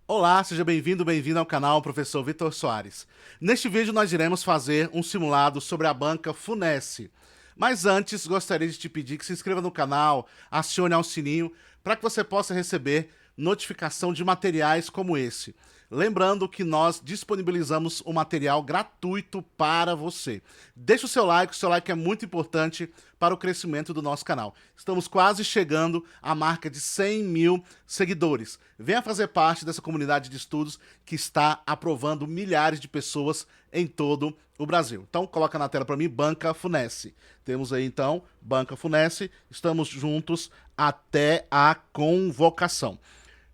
Olá, seja bem-vindo, bem-vindo ao canal Professor Vitor Soares. Neste vídeo nós iremos fazer um simulado sobre a banca Funesse. Mas antes, gostaria de te pedir que se inscreva no canal, acione o sininho, para que você possa receber notificação de materiais como esse. Lembrando que nós disponibilizamos um material gratuito para você. Deixe o seu like é muito importante para o crescimento do nosso canal. Estamos quase chegando à marca de 100 mil seguidores. Venha fazer parte dessa comunidade de estudos que está aprovando milhares de pessoas em todo o Brasil. Então, coloca na tela para mim, Banca Funesse. Temos aí, então, Banca Funesse. Estamos juntos até a convocação.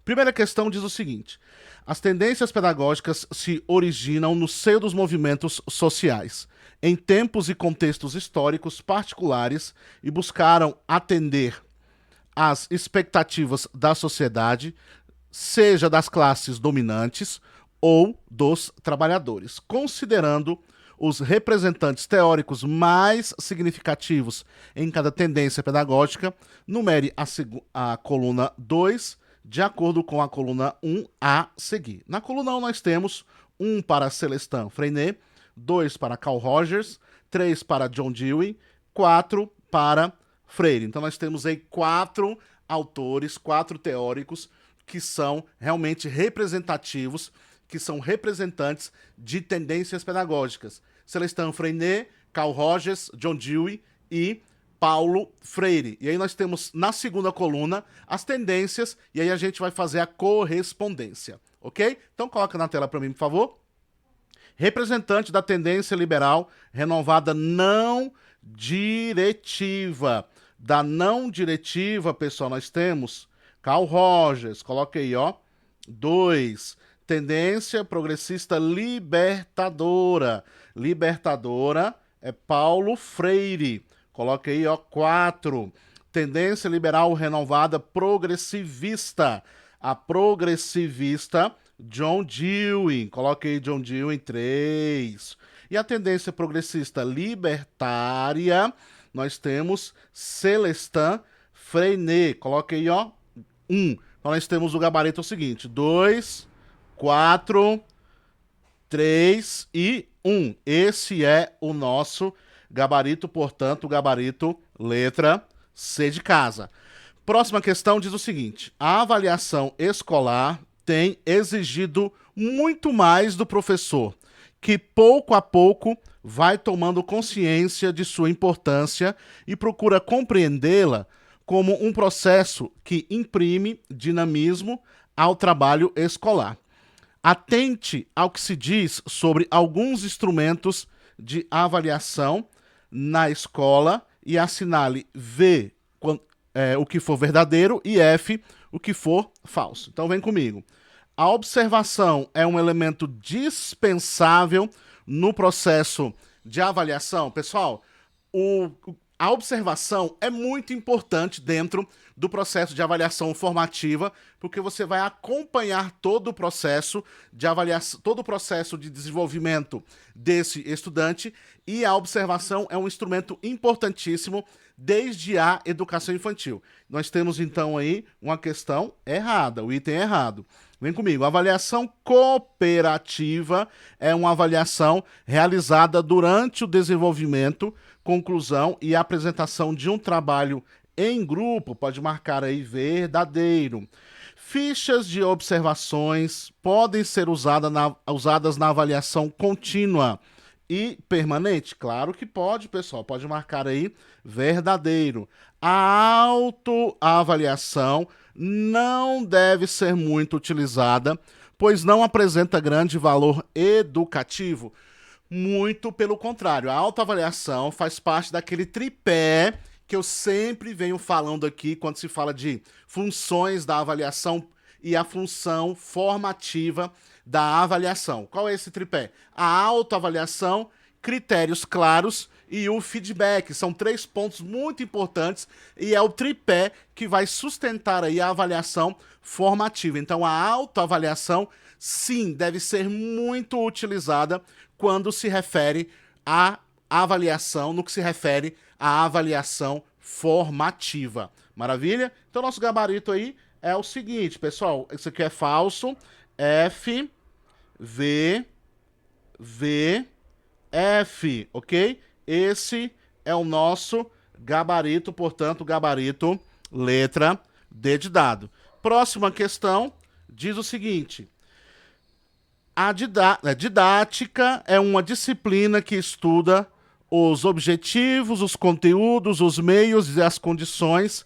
Primeira questão diz o seguinte: as tendências pedagógicas se originam no seio dos movimentos sociais, em tempos e contextos históricos particulares, e buscaram atender às expectativas da sociedade, seja das classes dominantes ou dos trabalhadores, considerando os representantes teóricos mais significativos em cada tendência pedagógica. Numere a coluna 2 de acordo com a coluna 1 a seguir. Na coluna 1 nós temos 1 para Celestin Freinet, 2 para Carl Rogers, 3 para John Dewey, 4 para Freire. Então nós temos aí 4 autores, 4 teóricos que são realmente representativos, que são representantes de tendências pedagógicas. Celestin Freinet, Carl Rogers, John Dewey e Paulo Freire. E aí nós temos na segunda coluna as tendências e aí a gente vai fazer a correspondência, ok? Então coloca na tela para mim, por favor. Representante da tendência liberal renovada não diretiva. Da não diretiva, pessoal, nós temos Carl Rogers, coloca aí, ó, 2. Tendência progressista libertadora. Libertadora é Paulo Freire. Coloca aí, ó, 4. Tendência liberal renovada progressivista. A progressivista John Dewey. Coloca aí John Dewey, 3. E a tendência progressista libertária, nós temos Celestin Freinet. Coloca aí, ó, 1. Então nós temos o gabarito seguinte: 2, 4, 3 e 1. Esse é o nosso gabarito, portanto, o gabarito letra C de casa. Próxima questão diz o seguinte: a avaliação escolar tem exigido muito mais do professor, que pouco a pouco vai tomando consciência de sua importância e procura compreendê-la como um processo que imprime dinamismo ao trabalho escolar. Atente ao que se diz sobre alguns instrumentos de avaliação na escola e assinale V o que for verdadeiro e F o que for falso. Então vem comigo. A observação é um elemento dispensável no processo de avaliação. Pessoal, a observação é muito importante dentro do processo de avaliação formativa, porque você vai acompanhar todo o processo de avaliação, todo o processo de desenvolvimento desse estudante, e a observação é um instrumento importantíssimo desde a educação infantil. Nós temos então aí uma questão errada, o item errado. Vem comigo. A avaliação cooperativa é uma avaliação realizada durante o desenvolvimento, conclusão e apresentação de um trabalho em grupo. Pode marcar aí verdadeiro. Fichas de observações podem ser usadas na avaliação contínua e permanente? Claro que pode, pessoal. Pode marcar aí verdadeiro. A autoavaliação não deve ser muito utilizada, pois não apresenta grande valor educativo. Muito pelo contrário, a autoavaliação faz parte daquele tripé que eu sempre venho falando aqui quando se fala de funções da avaliação e a função formativa da avaliação. Qual é esse tripé? A autoavaliação, critérios claros e o feedback. São 3 pontos muito importantes e é o tripé que vai sustentar aí a avaliação formativa. Então a autoavaliação, sim, deve ser muito utilizada quando se refere à avaliação, no que se refere à avaliação formativa. Maravilha? Então nosso gabarito aí é o seguinte, pessoal, isso aqui é falso, F, V, V, F, ok? Esse é o nosso gabarito, portanto, gabarito letra D de dado. Próxima questão diz o seguinte: a didática é uma disciplina que estuda os objetivos, os conteúdos, os meios e as condições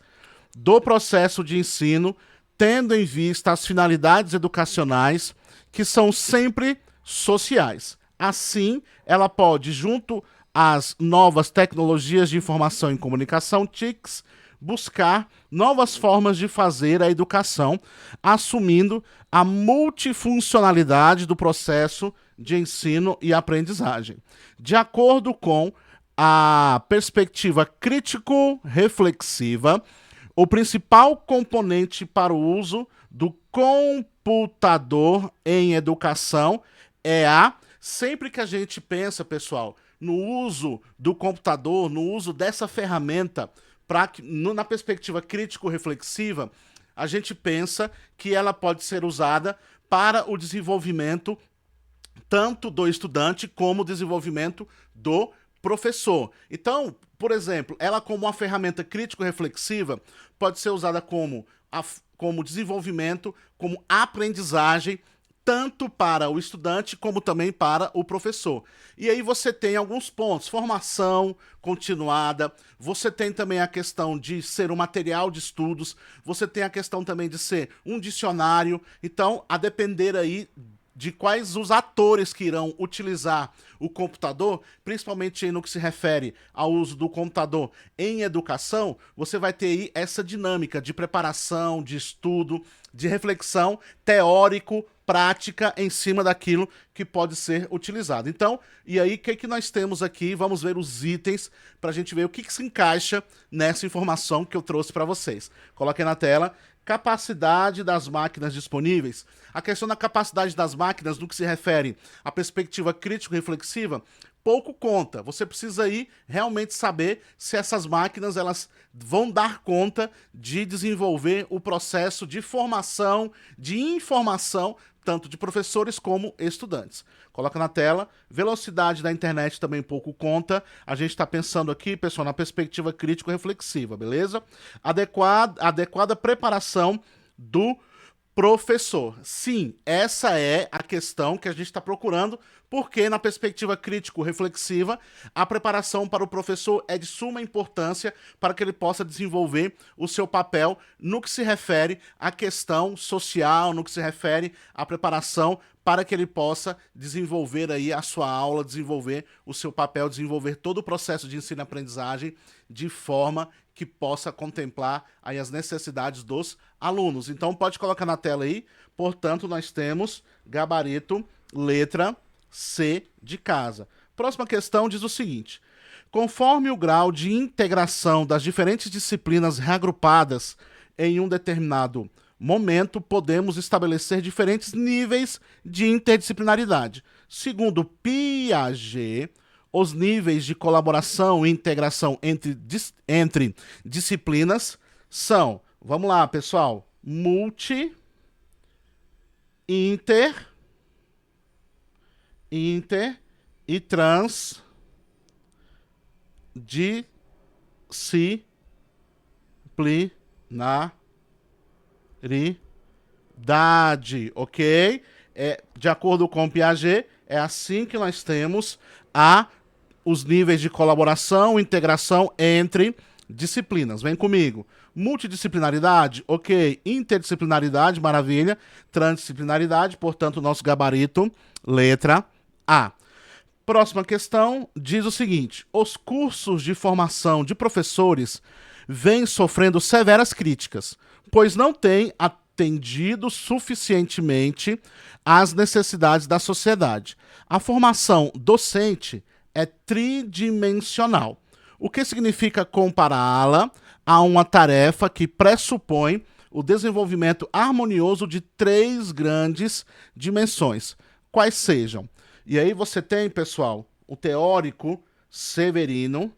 do processo de ensino, tendo em vista as finalidades educacionais, que são sempre sociais. Assim, ela pode, junto às novas tecnologias de informação e comunicação, TICs, buscar novas formas de fazer a educação, assumindo a multifuncionalidade do processo de ensino e aprendizagem. De acordo com a perspectiva crítico-reflexiva, o principal componente para o uso do computador em educação é a... Sempre que a gente pensa, pessoal, no uso do computador, no uso dessa ferramenta, na perspectiva crítico-reflexiva, a gente pensa que ela pode ser usada para o desenvolvimento tanto do estudante como o desenvolvimento do professor. Então, por exemplo, ela como uma ferramenta crítico-reflexiva pode ser usada como desenvolvimento, como aprendizagem, tanto para o estudante como também para o professor. E aí você tem alguns pontos: formação continuada, você tem também a questão de ser um material de estudos, você tem a questão também de ser um dicionário. Então, a depender aí de quais os atores que irão utilizar o computador, principalmente no que se refere ao uso do computador em educação, você vai ter aí essa dinâmica de preparação, de estudo, de reflexão teórico, prática em cima daquilo que pode ser utilizado. Então, e aí, o que nós temos aqui? Vamos ver os itens para a gente ver o que se encaixa nessa informação que eu trouxe para vocês. Coloquei na tela. Capacidade das máquinas disponíveis. A questão da capacidade das máquinas, no que se refere à perspectiva crítico-reflexiva, pouco conta. Você precisa aí realmente saber se essas máquinas elas vão dar conta de desenvolver o processo de formação, de informação, tanto de professores como estudantes. Coloca na tela. Velocidade da internet também pouco conta. A gente está pensando aqui, pessoal, na perspectiva crítico-reflexiva, beleza? Adequada preparação do professor. Sim, essa é a questão que a gente está procurando, porque na perspectiva crítico-reflexiva, a preparação para o professor é de suma importância para que ele possa desenvolver o seu papel no que se refere à questão social, no que se refere à preparação para que ele possa desenvolver aí a sua aula, desenvolver o seu papel, desenvolver todo o processo de ensino e aprendizagem de forma que possa contemplar aí as necessidades dos alunos. Então pode colocar na tela aí. Portanto, nós temos gabarito letra C de casa. Próxima questão diz o seguinte: conforme o grau de integração das diferentes disciplinas reagrupadas em um determinado momento, podemos estabelecer diferentes níveis de interdisciplinaridade. Segundo Piaget, os níveis de colaboração e integração entre disciplinas são, vamos lá, pessoal, multi, inter e transdisciplinaridade, ok? De acordo com Piaget, é assim que nós temos os níveis de colaboração e integração entre disciplinas. Vem comigo. Multidisciplinaridade, ok. Interdisciplinaridade, maravilha. Transdisciplinaridade, portanto, nosso gabarito, letra A. Próxima questão diz o seguinte: os cursos de formação de professores vêm sofrendo severas críticas, pois não têm atendido suficientemente às necessidades da sociedade. A formação docente é tridimensional, o que significa compará-la a uma tarefa que pressupõe o desenvolvimento harmonioso de 3 grandes dimensões, quais sejam. E aí você tem, pessoal, o teórico Severino,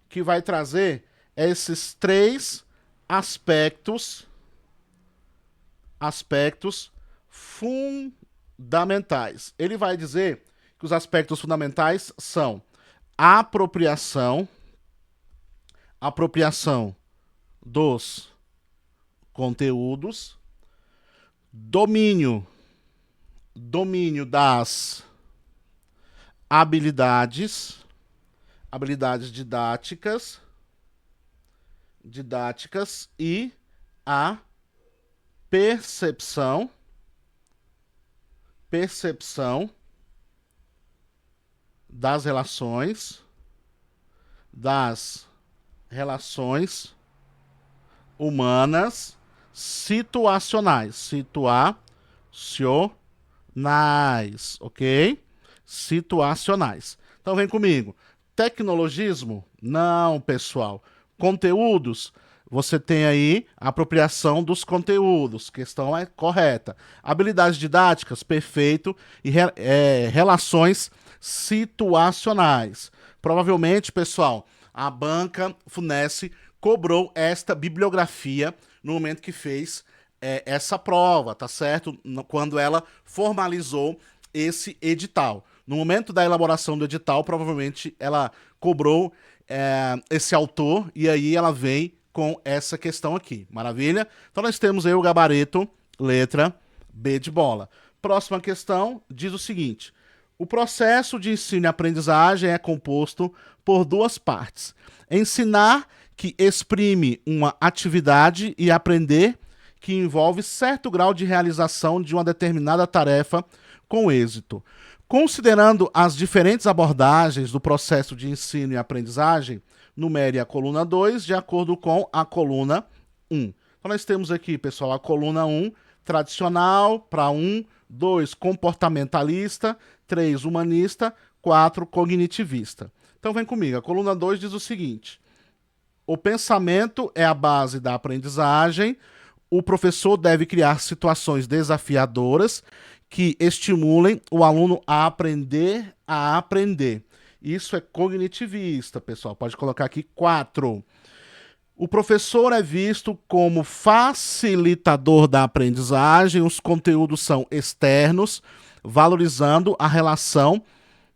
que vai trazer esses 3 aspectos fundamentais. Ele vai dizer que os aspectos fundamentais são apropriação dos conteúdos, domínio das habilidades didáticas e a percepção das relações humanas situacionais, ok? Situacionais. Então vem comigo. Tecnologismo? Não, pessoal. Conteúdos? Você tem aí a apropriação dos conteúdos, questão é correta. Habilidades didáticas, perfeito. E relações situacionais. Provavelmente, pessoal, a banca Funesc cobrou esta bibliografia no momento que fez essa prova, tá certo? Quando ela formalizou esse edital. No momento da elaboração do edital, provavelmente ela cobrou esse autor e aí ela vem com essa questão aqui. Maravilha? Então nós temos aí o gabarito, letra B de bola. Próxima questão diz o seguinte: o processo de ensino e aprendizagem é composto por duas partes. Ensinar, que exprime uma atividade, e aprender, que envolve certo grau de realização de uma determinada tarefa com êxito. Considerando as diferentes abordagens do processo de ensino e aprendizagem, numere a coluna 2 de acordo com a coluna 1. Então nós temos aqui, pessoal, a coluna 1, tradicional, para 1, 2, comportamentalista, 3, humanista, 4, cognitivista. Então vem comigo, a coluna 2 diz o seguinte: o pensamento é a base da aprendizagem, o professor deve criar situações desafiadoras que estimulem o aluno a aprender a aprender. Isso é cognitivista, pessoal. Pode colocar aqui 4. O professor é visto como facilitador da aprendizagem, os conteúdos são externos, valorizando a relação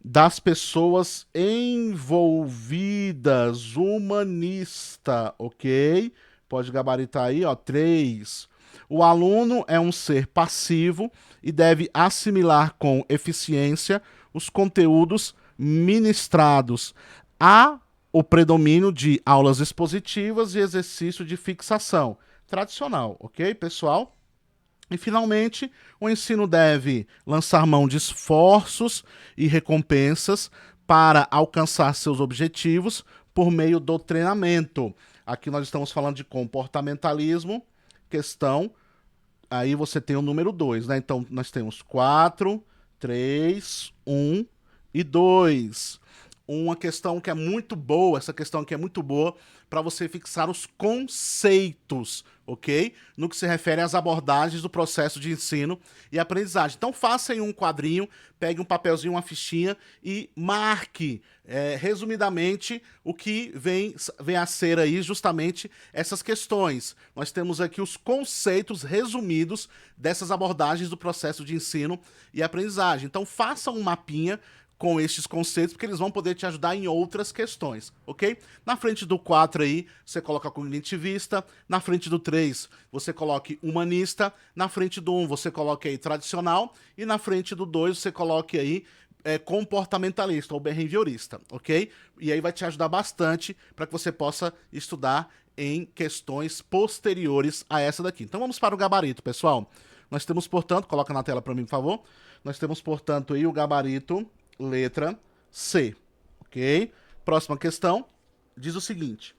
das pessoas envolvidas, humanista, ok? Pode gabaritar aí, ó, 3. O aluno é um ser passivo e deve assimilar com eficiência os conteúdos ministrados. Há o predomínio de aulas expositivas e exercício de fixação. Tradicional, ok, pessoal? E, finalmente, o ensino deve lançar mão de esforços e recompensas para alcançar seus objetivos por meio do treinamento. Aqui nós estamos falando de comportamentalismo, questão, aí você tem o número 2, né? Então, nós temos 4, 3, 1 e 2. Uma questão que é muito boa, essa questão aqui é muito boa para você fixar os conceitos, ok? No que se refere às abordagens do processo de ensino e aprendizagem. Então faça em um quadrinho, pegue um papelzinho, uma fichinha e marque, resumidamente, o que vem a ser aí justamente essas questões. Nós temos aqui os conceitos resumidos dessas abordagens do processo de ensino e aprendizagem. Então faça um mapinha com estes conceitos, porque eles vão poder te ajudar em outras questões, ok? Na frente do 4 aí, você coloca cognitivista, na frente do 3, você coloque humanista, na frente do 1, você coloque aí tradicional, e na frente do 2, você coloque aí comportamentalista, ou behaviorista, ok? E aí vai te ajudar bastante para que você possa estudar em questões posteriores a essa daqui. Então vamos para o gabarito, pessoal. Nós temos, portanto, coloca na tela para mim, por favor. Nós temos, portanto, aí o gabarito letra C, ok? Próxima questão diz o seguinte: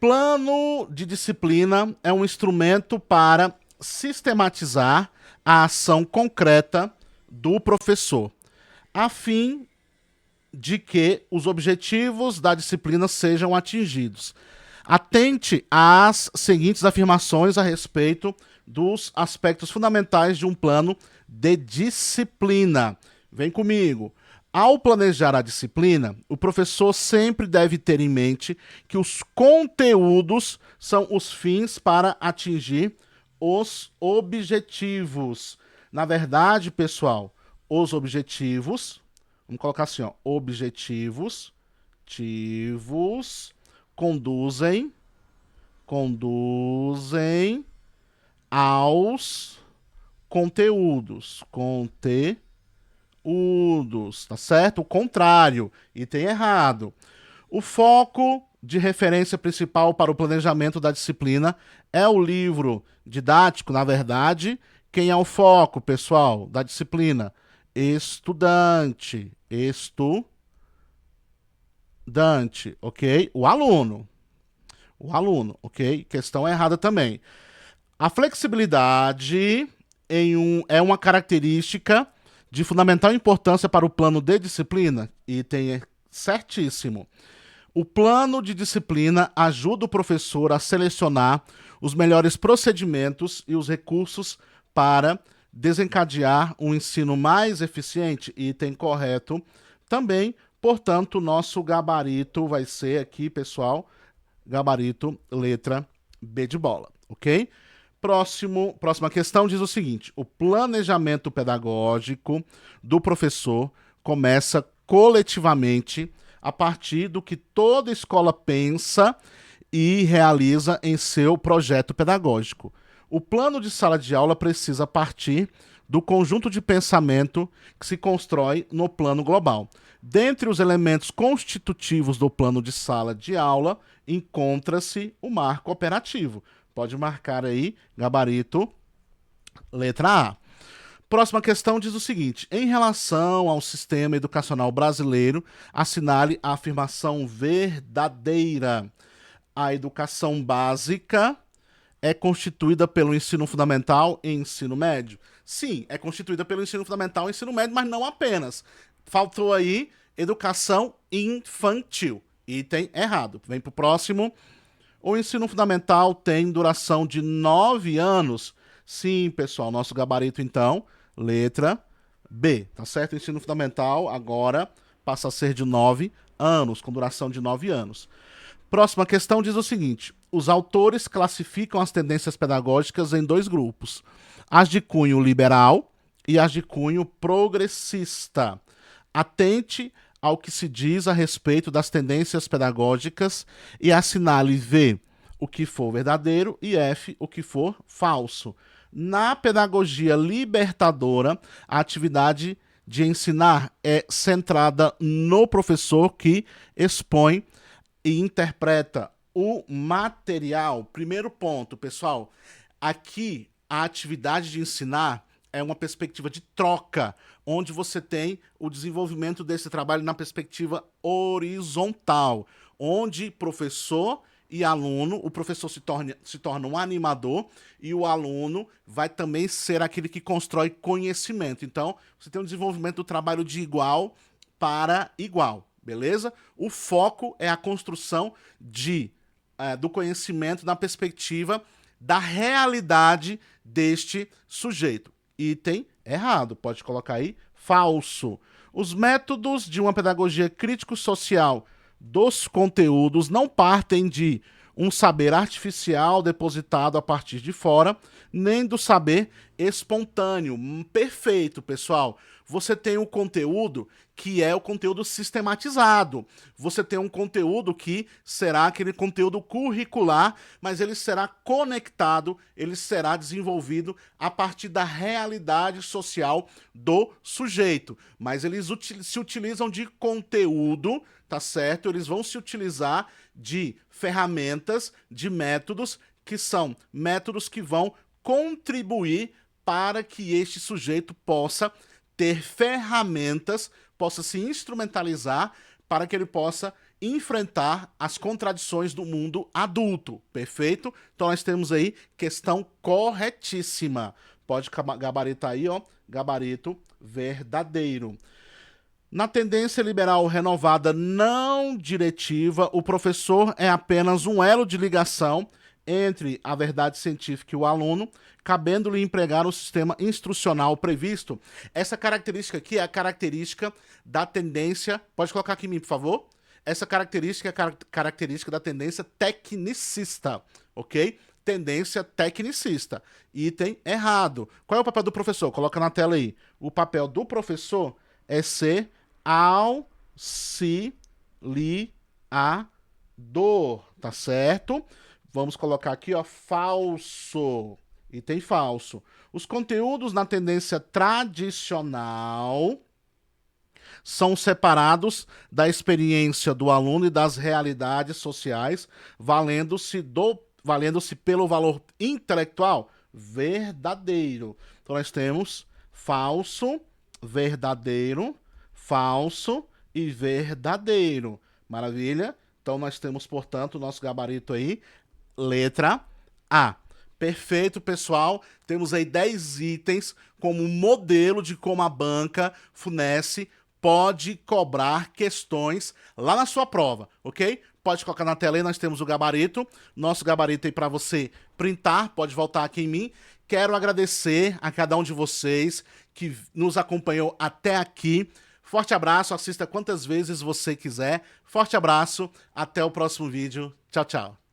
plano de disciplina é um instrumento para sistematizar a ação concreta do professor, a fim de que os objetivos da disciplina sejam atingidos. Atente às seguintes afirmações a respeito dos aspectos fundamentais de um plano de disciplina. Vem comigo. Ao planejar a disciplina, o professor sempre deve ter em mente que os conteúdos são os fins para atingir os objetivos. Na verdade, pessoal, os objetivos, vamos colocar assim, ó, objetivos conduzem aos conteúdos, tá certo? O contrário, item errado. O foco de referência principal para o planejamento da disciplina é o livro didático, na verdade. Quem é o foco, pessoal, da disciplina? Estudante, ok? O aluno, ok? Questão errada também. A flexibilidade é uma característica de fundamental importância para o plano de disciplina, item certíssimo. O plano de disciplina ajuda o professor a selecionar os melhores procedimentos e os recursos para desencadear um ensino mais eficiente, item correto também. Portanto, nosso gabarito vai ser aqui, pessoal, gabarito letra B de bola, ok? Próxima questão diz o seguinte: o planejamento pedagógico do professor começa coletivamente a partir do que toda escola pensa e realiza em seu projeto pedagógico. O plano de sala de aula precisa partir do conjunto de pensamento que se constrói no plano global. Dentre os elementos constitutivos do plano de sala de aula, encontra-se o marco operativo. Pode marcar aí, gabarito, letra A. Próxima questão diz o seguinte: em relação ao sistema educacional brasileiro, assinale a afirmação verdadeira. A educação básica é constituída pelo ensino fundamental e ensino médio? Sim, é constituída pelo ensino fundamental e ensino médio, mas não apenas. Faltou aí educação infantil. Item errado. Vem para o próximo. O ensino fundamental tem duração de 9 anos? Sim, pessoal. Nosso gabarito, então, letra B. Tá certo? O ensino fundamental agora passa a ser de 9 anos, com duração de 9 anos. Próxima questão diz o seguinte: os autores classificam as tendências pedagógicas em dois grupos, as de cunho liberal e as de cunho progressista. Atente ao que se diz a respeito das tendências pedagógicas e assinale V o que for verdadeiro e F o que for falso. Na pedagogia libertadora, a atividade de ensinar é centrada no professor que expõe e interpreta o material. Primeiro ponto, pessoal, aqui a atividade de ensinar é uma perspectiva de troca, onde você tem o desenvolvimento desse trabalho na perspectiva horizontal, onde professor e aluno, o professor se torna um animador e o aluno vai também ser aquele que constrói conhecimento. Então, você tem um desenvolvimento do trabalho de igual para igual, beleza? O foco é a construção do conhecimento na perspectiva da realidade deste sujeito. Item errado, pode colocar aí falso. Os métodos de uma pedagogia crítico-social dos conteúdos não partem de um saber artificial depositado a partir de fora, nem do saber espontâneo. Perfeito, pessoal. Você tem o conteúdo que é o conteúdo sistematizado. Você tem um conteúdo que será aquele conteúdo curricular, mas ele será conectado, ele será desenvolvido a partir da realidade social do sujeito. Mas eles se utilizam de conteúdo, tá certo? Eles vão se utilizar de ferramentas, de métodos, que são métodos que vão contribuir para que este sujeito possa ter ferramentas, possa se instrumentalizar para que ele possa enfrentar as contradições do mundo adulto, perfeito? Então nós temos aí questão corretíssima. Pode gabaritar aí, ó, gabarito verdadeiro. Na tendência liberal renovada não diretiva, o professor é apenas um elo de ligação entre a verdade científica e o aluno, cabendo-lhe empregar o sistema instrucional previsto. Essa característica aqui é a característica da tendência... Pode colocar aqui em mim, por favor? Essa característica é a característica da tendência tecnicista, ok? Tendência tecnicista. Item errado. Qual é o papel do professor? Coloca na tela aí. O papel do professor é ser auxiliador, tá certo? Vamos colocar aqui, ó, falso. Item falso. Os conteúdos na tendência tradicional são separados da experiência do aluno e das realidades sociais, valendo-se pelo valor intelectual verdadeiro. Então nós temos falso, verdadeiro, falso e verdadeiro. Maravilha? Então nós temos, portanto, o nosso gabarito aí, letra A. Perfeito, pessoal. Temos aí 10 itens como modelo de como a banca Funesse pode cobrar questões lá na sua prova, ok? Pode colocar na tela aí, nós temos o gabarito. Nosso gabarito aí para você printar, pode voltar aqui em mim. Quero agradecer a cada um de vocês que nos acompanhou até aqui. Forte abraço, assista quantas vezes você quiser. Forte abraço, até o próximo vídeo. Tchau, tchau.